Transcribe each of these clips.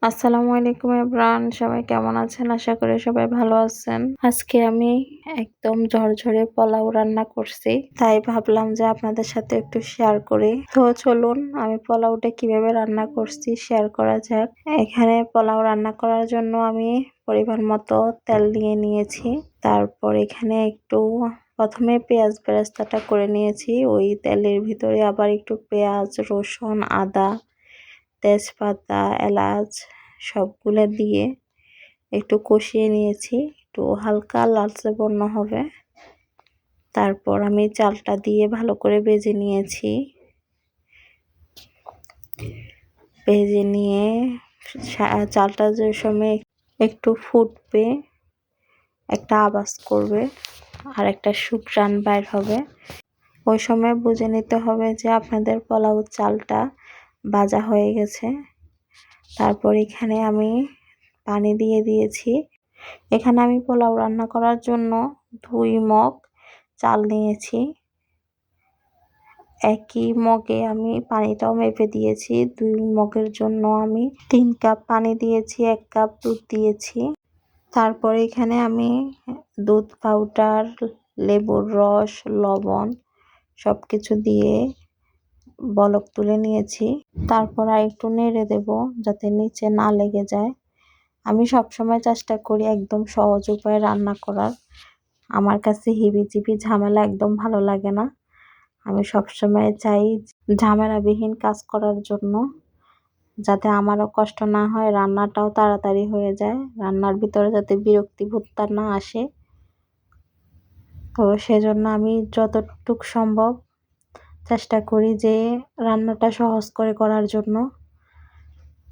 আসসালামু আলাইকুম এভরান, সবাই কেমন আছেন? আশা করি সবাই ভালো আছেন। আজকে আমি একদম ঝরঝরে পোলাও রান্না করছি, তাই ভাবলাম যে আপনাদের সাথে একটু শেয়ার করি। তো চলুন আমি পোলাওটা কিভাবে রান্না করছি শেয়ার করা যাক। এখানে পোলাও রান্না করার জন্য আমি পরিমাণ মতো তেল নিয়ে নিয়েছি। তারপর এখানে একটু প্রথমে পেঁয়াজ বেরেস্তাটা করে নিয়েছি। ওই তেলের ভিতরে আবার একটু পেঁয়াজ, রসুন, আদা, তেজপাতা, এলাচ সবগুলো দিয়ে একটু কষিয়ে নিয়েছি। একটু হালকা লালচে বর্ণ হবে। তারপর আমি চালটা দিয়ে ভালো করে ভেজে নিয়েছি। ভেজে নিয়ে চালটা যে সময় একটু ফুটবে, একটা আওয়াজ করবে আর একটা সুঘ্রাণ বাইর হবে, ওই সময় বুঝে নিতে হবে যে আপনাদের পোলাও চালটা ভাজা হয়ে গেছে। তারপর এখানে আমি পানি দিয়ে দিয়েছি। এখানে আমি পোলাও রান্না করার জন্য 2 মগ চাল নিয়েছি। একই মগে আমি পানিটাও মেপে দিয়েছি। 2 মগের জন্য আমি 3 কাপ পানি দিয়েছি, 1 কাপ দুধ দিয়েছি। তারপর এখানে আমি দুধ পাউডার, লেবুর রস, লবণ সবকিছু দিয়ে বলক তুলে নিয়েছি। তারপর আর একটু নেড়ে দেব যাতে নিচে না লেগে যায়। আমি সবসময় চেষ্টা করি একদম সহজ উপায়ে রান্না করার। আমার কাছে হিবিজিবি ঝামেলা একদম ভালো লাগে না। আমি সবসময় চাই ঝামেলাবিহীন কাজ করার জন্য, যাতে আমারও কষ্ট না হয়, রান্নাটাও তাড়াতাড়ি হয়ে যায়, রান্নার ভিতরে যাতে বিরক্তিবোধটা না আসে। তো সেজন্য আমি যতটুকু সম্ভব চেষ্টা করি যে রান্নাটা সহজ করে করার জন্য।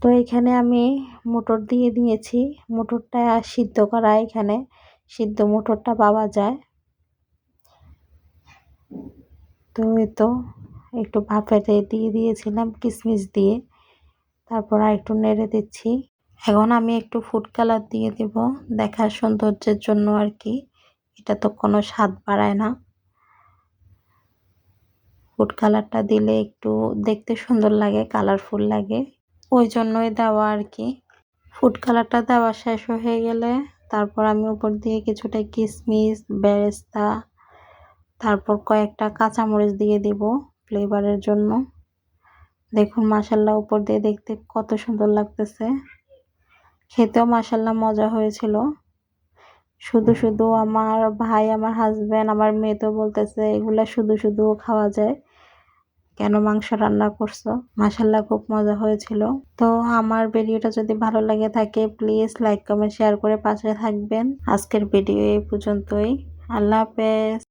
তো এখানে আমি মটর দিয়ে দিয়েছি। মটরটা সিদ্ধ করা, এখানে সিদ্ধ মটরটা পাওয়া যায়। তো তো একটু ভাপে দিয়ে দিয়েছিলাম কিশমিশ দিয়ে। তারপর আর একটু নেড়ে দিচ্ছি। এখন আমি একটু ফুড কালার দিয়ে দেব, দেখার সৌন্দর্যের জন্য আর কি। এটা তো কোনো স্বাদ বাড়ায় না। ফুড কালারটা দিলে একটু দেখতে সুন্দর লাগে, কালারফুল লাগে, ওই জন্যই দেওয়া আর কি। ফুড কালারটা দেওয়া শেষ হয়ে গেলে তারপর আমি উপর দিয়ে কিছুটা কিশমিশ, বেরেস্তা, তারপর কয়েকটা কাঁচামরিচ দিয়ে দিব ফ্লেভারের জন্য। দেখুন মাশাআল্লাহ, উপর দিয়ে দেখতে কত সুন্দর লাগতেছে। খেতেও মাশাআল্লাহ মজা হয়েছিল। শুধু শুধু আমার ভাই, আমার হাজবেন্ড, আমার মেয়ে তো বলতেছে এগুলা শুধু শুধু খাওয়া যায়, কেন মাংস রান্না করছো। মাশাআল্লাহ খুব মজা হয়েছিল। তো আমার ভিডিওটা যদি ভালো লাগে থাকে প্লিজ লাইক, কমেন্ট, শেয়ার করে পাশে থাকবেন। আজকের ভিডিও এই পর্যন্তই। আল্লাহ হাফেজ।